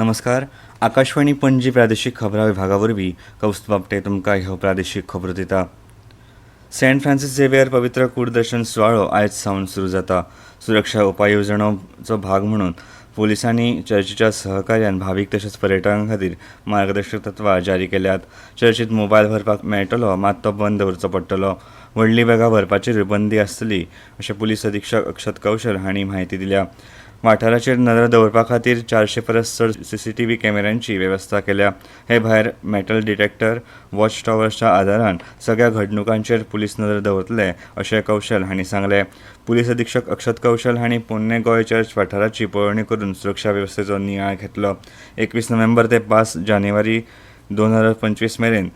नमस्कार. आकाशवाणी पणजी प्रादेशीक खबरां विभागा वरवीं कौस्तुभ आपटे तुमकां ह्यो प्रादेशीक खबरो दिता. सेंट फ्रांसीस झेवियर पवित्र कूड दर्शन सुवाळो आयज सावन सुरू जाता. सुरक्षा उपाय येवजणोचो भाग म्हणून पोलिसांनी चर्चीच्या सहकार्यान भावीक तशेंच पर्यटकां खातीर मार्गदर्शक तत्वां जारी केल्यात. चर्चीत मोबायल व्हरपाक मेळटलो, मात तो बंद दवरचो पडटलो. व्हडली बॅगां व्हरपाचेर बंदी आसतली अशें पुलीस अधीक्षक अक्षत कौशल हांणी म्हायती दिल्या. वाठाराचेर नदर दवरपा खातीर 400 परस चड सीसीटीव्ही कॅमेऱ्यांची वेवस्था केल्या. हे भायर मेटल डिटेक्टर वॉच टॉवर्सच्या आदारान सगळ्या घडणुकांचेर पुलीस नदर दवरतले अशें कौशल हांणी सांगलें. पुलीस अधीक्षक अक्षत कौशल हांणी पोन्ने गोंय चर्च वाठाराची पळोवणी करून सुरक्षा वेवस्थेचो नियाळ घेतलो. 21 नोव्हेंबर ते 5 जानेवारी 2025 मेरेन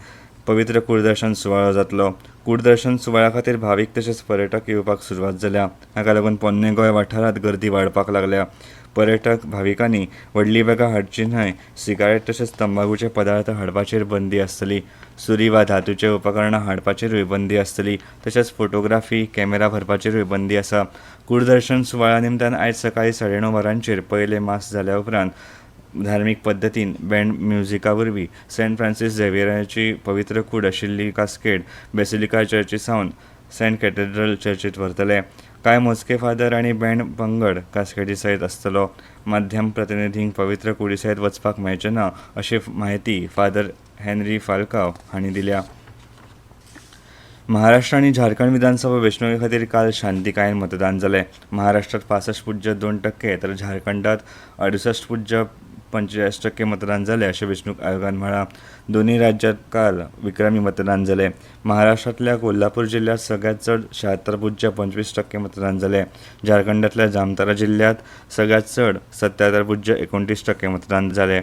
पवित्र कूडदर्शन सुवाळो जातलो. कूडदर्शन सुवाळ्या खातीर भावीक तशेंच पर्यटक येवपाक सुरवात जाल्या. हाका लागून पोन्ने गोंय वाठारांत गर्दी वाडपाक लागल्या. पर्यटक भाविकांनी व्हडली बॅगां हाडची न्हय, सिगारेट तशेंच तंबाखूचे पदार्थ हाडपाचेर बंदी आसतली. सुरी वा धातूचे उपकरणां हाडपाचेरूय बंदी आसतली. तशेंच फोटोग्राफी कॅमेरा व्हरपाचेरूय बंदी आसा. कूडदर्शन सुवाळ्या निमतान आयज सकाळीं 9:30 वरांचेर पयले मास जाल्या उपरांत धार्मीक पद्दतीन बँड म्युझिका वरवीं सेंट फ्रांसीस झेवियराची पवित्र कूड आशिल्ली कास्केड बेसिलिका चर्ची सावन सेंट कॅथेड्रल चर्चीत व्हरतले. कांय मोजके फादर आनी बँड पंगड कास्केडी सयत आसतलो. माध्यम प्रतिनिधींक पवित्र कुडी सयत वचपाक मेळचें ना अशी म्हायती फादर हेनरी फाल्काव हांणी दिल्या. महाराष्ट्र आनी झारखंड विधानसभा वेंचणुके खातीर काल शांतीकायेन मतदान जालें. महाराष्ट्रात 65.2% तर झारखंडात 68.45% मतदान जालें अशें वेंचणूक आयोगान म्हळां. दोनूय राज्यांत काल विक्रमी मतदान जालें. महाराष्ट्रांतल्या कोल्हापूर जिल्ह्यात सगळ्यात चड 76.25% मतदान जालें. झारखंडांतल्या जामतारा जिल्ह्यात सगळ्यात चड 77.29% मतदान जालें.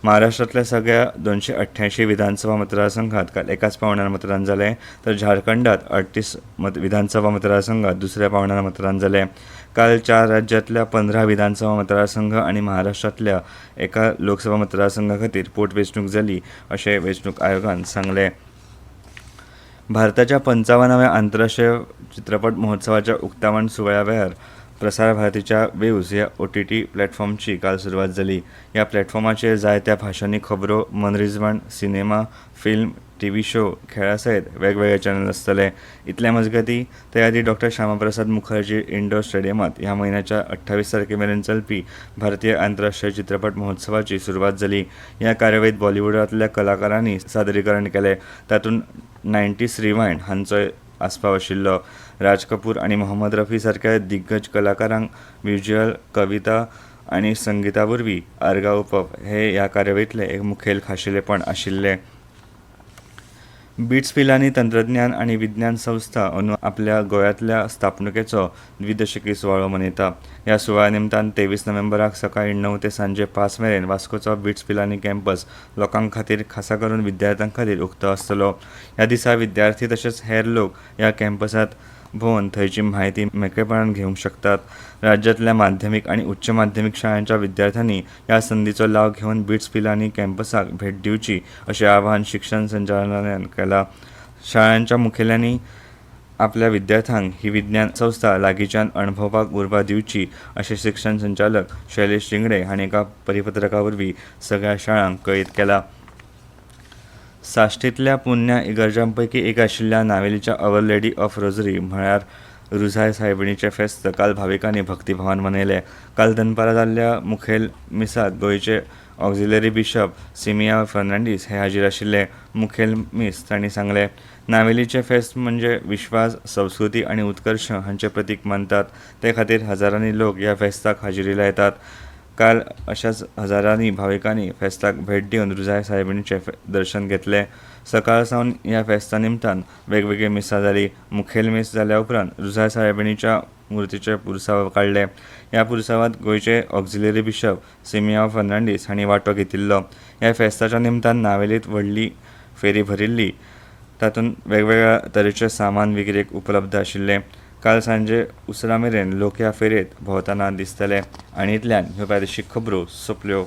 महाराष्ट्रांतल्या सगळ्या 288 विधानसभा मतदारसंघात काल एकाच पावंड्यार मतदान जालें, तर झारखंडात 38 विधानसभा मतदारसंघात दुसऱ्या पावंड्यार मतदान जालें. काल 4 राज्यांतल्या 15 विधानसभा मतदारसंघ आनी महाराष्ट्रांतल्या एका लोकसभा मतदारसंघा खातीर पोटवेंचणूक जाली अशें वेंचणूक आयोगान सांगलें. भारताच्या 55व्या आंतरराष्ट्रीय चित्रपट महोत्सवाच्या उक्तावण सुवाळ्या वेळार प्रसार भारतीच्या वेव्ज ह्या OTT प्लॅटफॉर्मची काल सुरवात जाली. ह्या प्लॅटफॉर्माचेर जायत्या भाशांनी खबरो, मनरिजवण, सिनेमा, फिल्म, TV शो, खेळा सयत वेगवेगळे चॅनल आसतले. इतल्या मजगतीं ते आदी डॉ. श्यामाप्रसाद मुखर्जी इंडोर स्टेडियमांत ह्या म्हयन्याच्या 28 तारखेमेरेन चलपी भारतीय आंतरराष्ट्रीय चित्रपट महोत्सवाची सुरवात जाली. ह्या कार्यावळींत बॉलिवूडांतल्या कलाकारांनी सादरीकरण केलें. तातूंत 90s रिवाइंड हांचोय आस्पाव आशिल्लो. राज कपूर आनी मोहम्मद रफी सारक्या दिग्गज कलाकारांक व्हिज्युअल, कविता आनी संगीता वरवीं आर्गां ओंपप हे ह्या कार्यावळींतले एक मुखेल खाशेलेपण आशिल्लें. बिट्स पिलानी तंत्रज्ञान आनी विज्ञान संस्था अंदू आपल्या गोंयांतल्या स्थापणुकेचो द्विदशकी सुवाळो मनयता. ह्या सुवाळ्या निमतान 23 नोव्हेंबराक सकाळीं 9 ते सांजे 5 मेरेन वास्कोचो बिट्स पिलानी कॅम्पस लोकां खातीर, खासा करून विद्यार्थ्यां खातीर उक्तो आसतलो. ह्या दिसा विद्यार्थी तशेंच हेर लोक ह्या कॅम्पसांत भोंवन थंयची म्हायती मेकळेपणान घेवंक शकतात. राज्यांतल्या माध्यमीक आनी उच्च माध्यमीक शाळांच्या विद्यार्थ्यांनी ह्या संदीचो लाव घेवन बिट्स पिलानी कॅम्पसाक भेट दिवची अशें आवाहन शिक्षण संचालनालयान केलां. शाळांच्या मुखेल्यांनी आपल्या विद्यार्थ्यांक ही विज्ञान संस्था लागींच्यान अणभवपाक उर्बा दिवची अशें शिक्षण संचालक शैलेश शिंगडे हांणी एका परिपत्रका वरवीं सगळ्या शाळांक कळीत केलां. साश्टींतल्या पोन्न्या इगर्जांपैकी एक आशिल्ल्या नावेलीच्या अवर लेडी ऑफ रोझरी म्हळ्यार रुझाय साहेबिणीचें फेस्त काल भाविकांनी भक्तिभावान मनयलें. काल दनपारां जाल्ल्या मुखेल मिसाक गोंयचे ऑक्झिलरी बिशप सिमिया फर्नांडीस हे हाजीर आशिल्ले. मुखेल मिस तांणी सांगलें, नावेलीचें फेस्त म्हणजे विश्वास, संस्कृती आनी उत्कर्श हांचें प्रतीक मानतात. ते खातीर हजारांनी लोक ह्या फेस्ताक हाजिरी लायतात. काल अशाच हजारांनी भाविकांनी फेस्ताक भेट दिवन रुझाय साहेबिणीचें दर्शन घेतलें. सकाळ सावन ह्या फेस्ता निमतान वेगवेगळी मिसां जाली. मुखेल मिस जाल्या उपरांत रुझाय साहेबिणीच्या मुर्तीचे पुरसाव काडले. ह्या पुरसावांत गोंयचे ऑक्झिलरी बिशप सिमिया फर्नांडीस हांणी वांटो घेतिल्लो. ह्या फेस्ताच्या निमतान नावेलींत व्हडली फेरी भरिल्ली. तातूंत वेगवेगळ्या तरेचें सामान विक्रेक उपलब्ध आशिल्लें. काल सांजे उसरा मेरेन लोक ह्या फेरयेंत भोंवतना दिसतले. आनी इतल्यान ह्यो प्रादेशीक खबरो सोंपल्यो.